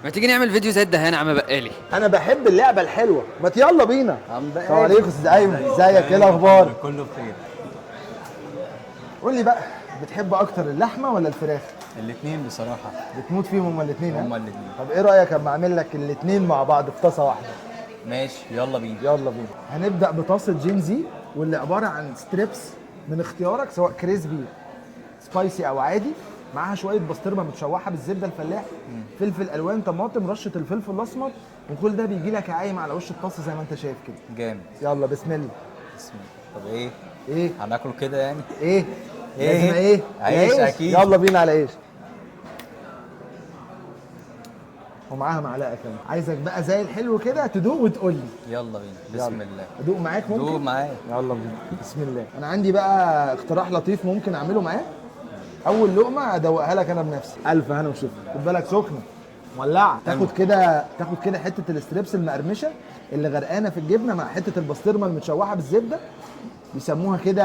ما تيجي نعمل فيديو زي الدهان يا عم بقالي؟ انا بحب اللعبه الحلوه، ما يلا بينا. عم بقى السلام عليكم، استاذ ايمن، ازيك؟ ايه الاخبار؟ كله بخير. قول لي بقى، بتحب اكتر اللحمه ولا الفراخ؟ الاثنين بصراحه. بتموت فيهم هما الاثنين؟ هما الاثنين. طب ايه رايك اما اعمل لك الاثنين مع بعض في طاسه واحده؟ ماشي يلا بينا. يلا بينا. هنبدا بطاسه جينزي، واللي عباره عن ستريبس من اختيارك، سواء كريسبي سبايسي او عادي، معاها شويه بسطرمه متشوحه بالزبده الفلاح، فلفل الوان، طماطم، رشه الفلفل الاسمر، وكل ده بيجي لك عايم على وش الطاسه زي ما انت شايف كده. جامد. يلا بسم الله. بسم الله. طب ايه؟ ايه هناكله كده يعني؟ ايه إيه؟ لازم ايه؟ عيش اكيد. يلا بينا على عيش، ومعاها معلقه كمان. عايزك بقى زي الحلو كده تدوق وتقول لي. يلا بينا. بسم الله. ادوق معاك ممكن؟ دوق معايا. يلا بينا. بسم الله. انا عندي بقى اقتراح لطيف ممكن اعمله معاك. اول لقمه ادوقها لك انا بنفسي. الف هنا وشفا. خد بالك سخنه مولعه. تاخد كده حته الستريبس المقرمشه اللي غرقانه في الجبنه مع حته البسطرمه المتشوحه بالزبده، بيسموها كده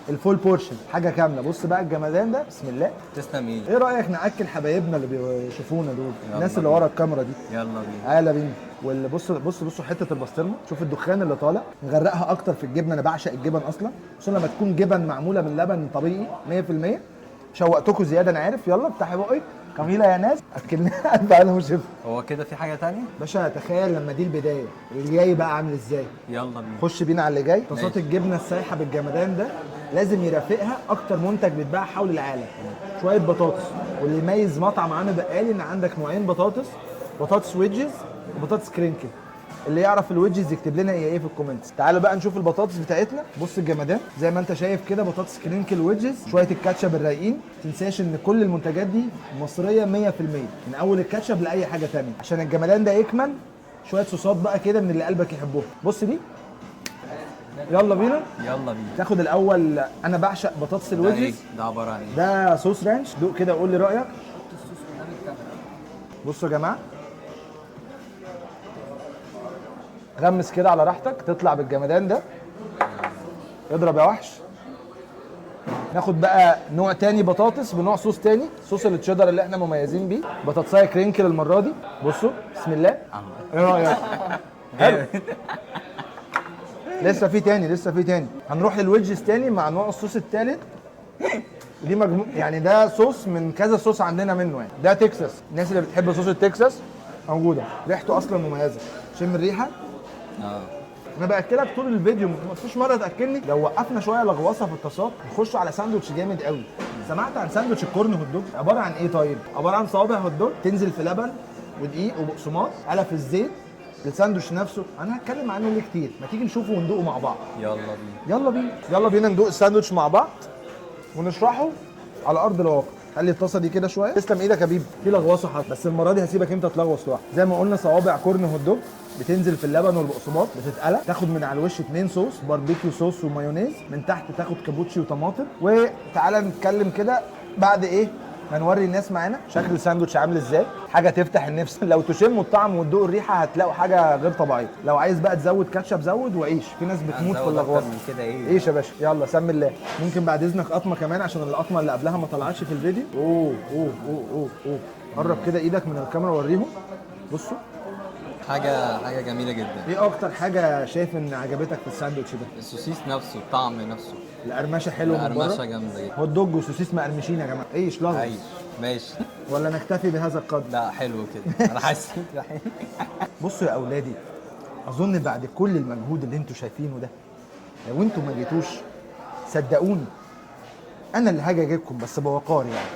الفول بورشن، حاجه كامله. بص بقى الجمدان ده، بسم الله. تسلم ايدك. ايه رايك ناكل حبايبنا اللي بيشوفونا دول، الناس اللي ورا الكاميرا دي؟ يلا بينا. يلا بينا. واللي بصوا حته البسطرمه، شوف الدخان اللي طالع، نغرقها اكتر في الجبنه. انا بعشق الجبن اصلا، خصوصا لما تكون جبن معموله من لبن طبيعي 100%. شوقتكم زياده انا عارف. يلا افتحي بقك جميله يا ناس، اكلنا بقى انا وشفا. هو كده في حاجه تانية؟ باشا تخيل لما دي البدايه، اللي جاي بقى عامل ازاي. يلا بينا. خش بينا على اللي جاي. طاسات ماشي. الجبنه السايحه بالجمدان ده لازم يرافقها اكتر منتج بيتباع حول العالم، شويه بطاطس. واللي يميز مطعم عم بقالي ان عندك نوعين بطاطس، بطاطس ويدجز وبطاطس كرينكل. اللي يعرف الويدجز يكتب لنا ايه في الكومنتس. تعالوا بقى نشوف البطاطس بتاعتنا. بص الجمدان زي ما انت شايف كده، بطاطس كرينكل ويدجز، شويه الكاتشب الرايقين. ما تنساش ان كل المنتجات دي مصريه 100%، من اول الكاتشب لاي حاجه ثانيه. عشان الجمدان ده يكمل، شويه صوصات بقى كده من اللي قلبك يحبهم. بص دي. يلا بينا. يلا بينا. تاخد الاول، انا بعشق بطاطس ده الويدجز. ايه؟ ده عباره عن ايه؟ ده صوص رانش. دوق كده وقول لي رايك. بصوا يا جماعه، غمس كده على راحتك، تطلع بالجمدان ده. اضرب يا وحش. ناخد بقى نوع تاني بطاطس بنوع صوص تاني، صوص التشيدر اللي احنا مميزين بيه. بطاطسايه كرينكل المره دي. بصوا بسم الله. ايه رايك؟ حلو. لسه في تاني. هنروح للويدجز تاني مع نوع الصوص التالت. دي يعني ده صوص من كذا صوص عندنا منه يعني. ده تكساس، الناس اللي بتحب صوص التكساس موجوده، ريحته اصلا مميزه. شم الريحه. انا باكلك طول الفيديو، ما فيش مره تاكلني. لو وقفنا شويه لغوصه في الطاسات، نخش على ساندوتش جامد قوي. سمعت عن ساندوتش الكورن هوت دوج؟ عباره عن ايه طيب؟ عباره عن صوابع هوت دوج تنزل في لبن ودقيق وبقسماط على في الزيت. الساندوتش نفسه انا هتكلم عنه ليه كتير، ما تيجي نشوفه وندوقه مع بعض. يلا بينا ندوق الساندوتش مع بعض ونشرحه على ارض الواقع. خلي الطاسه دي كده شويه. تسلم ايدك يا بيبي. في لغوصه حصل، بس المره دي هسيبك انت تلغوص لوحدك. زي ما قلنا صوابع كورن هوت دوج بتنزل في اللبن والبقسماط، بتتقلى، تاخد من على الوش 2 صوص، باربيكيو صوص ومايونيز، من تحت تاخد كابوتشي وطماطم. وتعالى نتكلم كده بعد ايه، هنوري الناس معانا شكل الساندوتش عامل ازاي. حاجه تفتح النفس. لو تشموا الطعم وتدوقوا الريحه هتلاقوا حاجه غير طبيعيه. لو عايز بقى تزود كاتشب زود وعيش، في ناس بتموت في اللغوصه من كده. ايه عيش يا باشا. يلا سمي الله. ممكن بعد اذنك قطمه كمان، عشان القطمه اللي قبلها ما طلعتش في الفيديو. اوه. قرب كده ايدك من الكاميرا وريهم. بصوا حاجه جميله جدا. ايه اكتر حاجه شايف ان عجبتك في الساندوتش ده؟ السوسيس نفسه، الطعم نفسه. القرمشه حلوه من بره. القرمشه جامده جدا. هوت دوج وسوسيس مقرمشين يا جماعه. عيش لغوص. عيش. ماشي. ولا نكتفي بهذا القدر؟ لا حلو كده. انا حاسس. بصوا يا اولادي، اظن بعد كل المجهود اللي انتوا شايفينه ده، لو انتوا ما جيتوش صدقوني انا اللي هاجي اجيبكم، بس بوقار يعني.